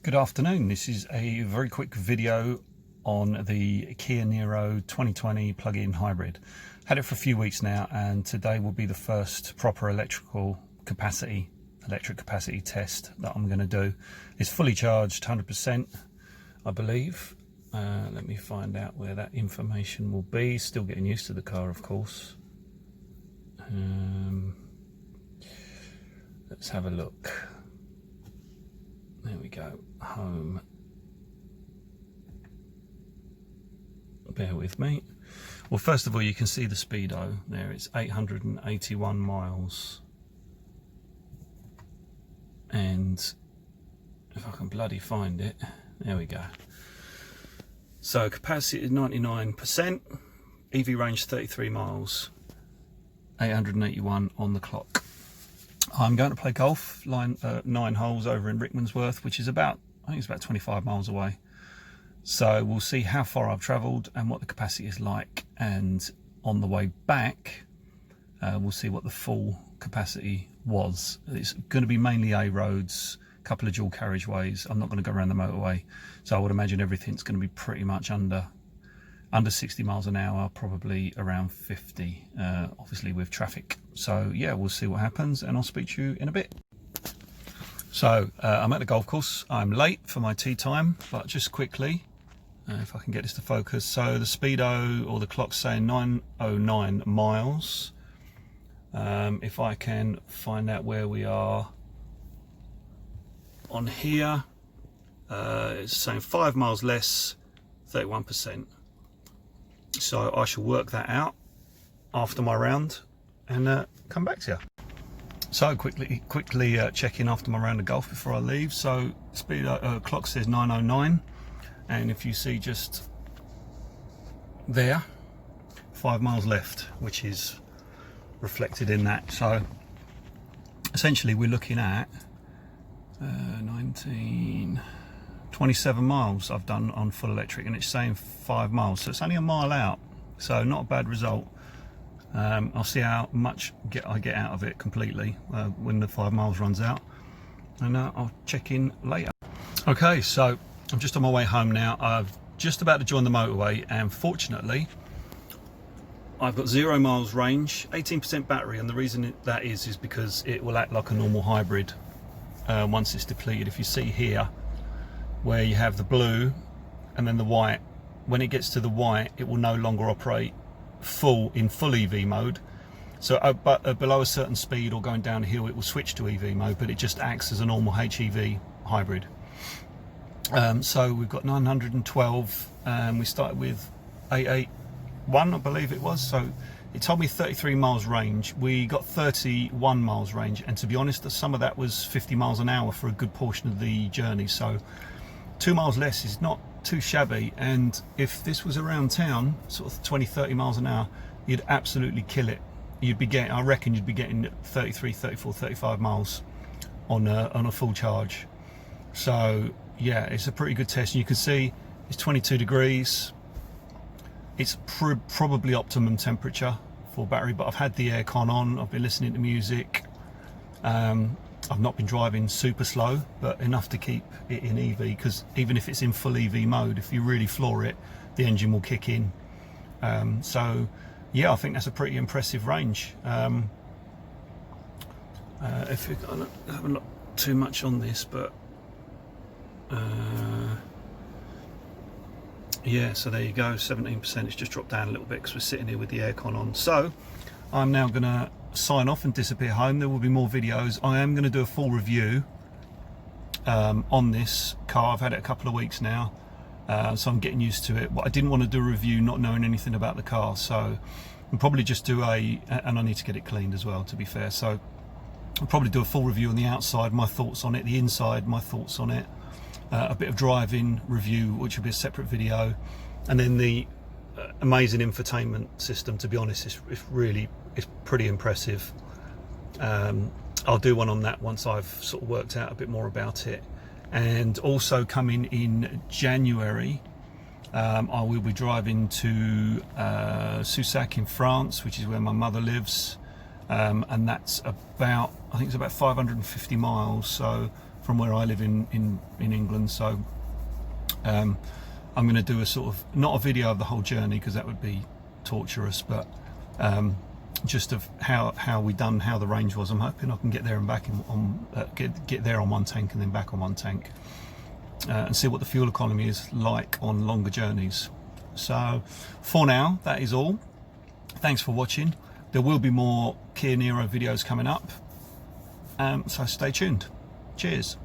Good afternoon. This is a very quick video on the Kia Niro 2020 plug-in hybrid. Had it for a few weeks now, and today will be the first proper electric capacity test that I'm going to do. It's fully charged, 100%, I believe. Let me find out where that information will be. Still getting used to the car, of course. Let's have a look. There we go, home. Bear with me. Well, first of all, you can see the speedo there. It's 881 miles. And if I can bloody find it, there we go. So capacity is 99%, EV range 33 miles, 881 on the clock. I'm going to play golf, 9 holes over in Rickmansworth, which is I think it's about 25 miles away. So we'll see how far I've travelled and what the capacity is like. And on the way back, we'll see what the full capacity was. It's going to be mainly A roads, a couple of dual carriageways. I'm not going to go around the motorway. So I would imagine everything's going to be pretty much under 60 miles an hour, probably around 50, obviously with traffic. So yeah, we'll see what happens, and I'll speak to you in a bit. So I'm at the golf course. I'm late for my tea time, but just quickly, if I can get this to focus. So the speedo, or the clock's saying 909 miles. If I can find out where we are on here, it's saying 5 miles less, 31%. So I shall work that out after my round and come back to you. So quickly check in after my round of golf before I leave. So speed clock says 909, and if you see just there, 5 miles left, which is reflected in that. So essentially we're looking at 27 miles I've done on full electric, and it's saying 5 miles, so it's only a mile out, so not a bad result. I'll see how much I get out of it completely when the 5 miles runs out, and I'll check in later. Okay, so I'm just on my way home now. I'm just about to join the motorway, and fortunately I've got 0 miles range, 18% battery, and the reason that is because it will act like a normal hybrid once it's depleted. If you see here where you have the blue and then the white, when it gets to the white, it will no longer operate in full EV mode. So below a certain speed or going down a hill, it will switch to EV mode, but it just acts as a normal HEV hybrid. So we've got 912, and we started with 881, I believe it was. So it told me 33 miles range. We got 31 miles range, and to be honest, some of that was 50 miles an hour for a good portion of the journey. So 2 miles less is not too shabby, and if this was around town, sort of 20-30 miles an hour, you'd absolutely kill it. You'd be getting, I reckon you'd be getting 33, 34, 35 miles on a full charge. So yeah, it's a pretty good test. And you can see it's 22 degrees. It's probably optimum temperature for battery, but I've had the aircon on, I've been listening to music. I've not been driving super slow, but enough to keep it in EV, because even if it's in full EV mode, if you really floor it, the engine will kick in. So yeah, I think that's a pretty impressive range. If I haven't looked too much on this, but yeah, so there you go, 17%. It's just dropped down a little bit because we're sitting here with the aircon on. So I'm now gonna sign off and disappear home. There will be more videos. I am going to do a full review on this car. I've had it a couple of weeks now, so I'm getting used to it. But I didn't want to do a review not knowing anything about the car, so I'll probably just do and I need to get it cleaned as well, to be fair. So I'll probably do a full review on the outside, my thoughts on it, the inside, my thoughts on it, a bit of driving review, which will be a separate video, and then the amazing infotainment system. To be honest, it's pretty impressive. I'll do one on that once I've sort of worked out a bit more about it. And also coming in January, I will be driving to Soussac in France, which is where my mother lives, and that's about, I think it's about 550 miles, so from where I live in England. So I'm going to do a sort of, not a video of the whole journey because that would be torturous, but just of how the range was. I'm hoping I can get there and back get there on one tank and then back on one tank, and see what the fuel economy is like on longer journeys. So for now, that is all. Thanks for watching. There will be more Kia Niro videos coming up, so stay tuned. Cheers.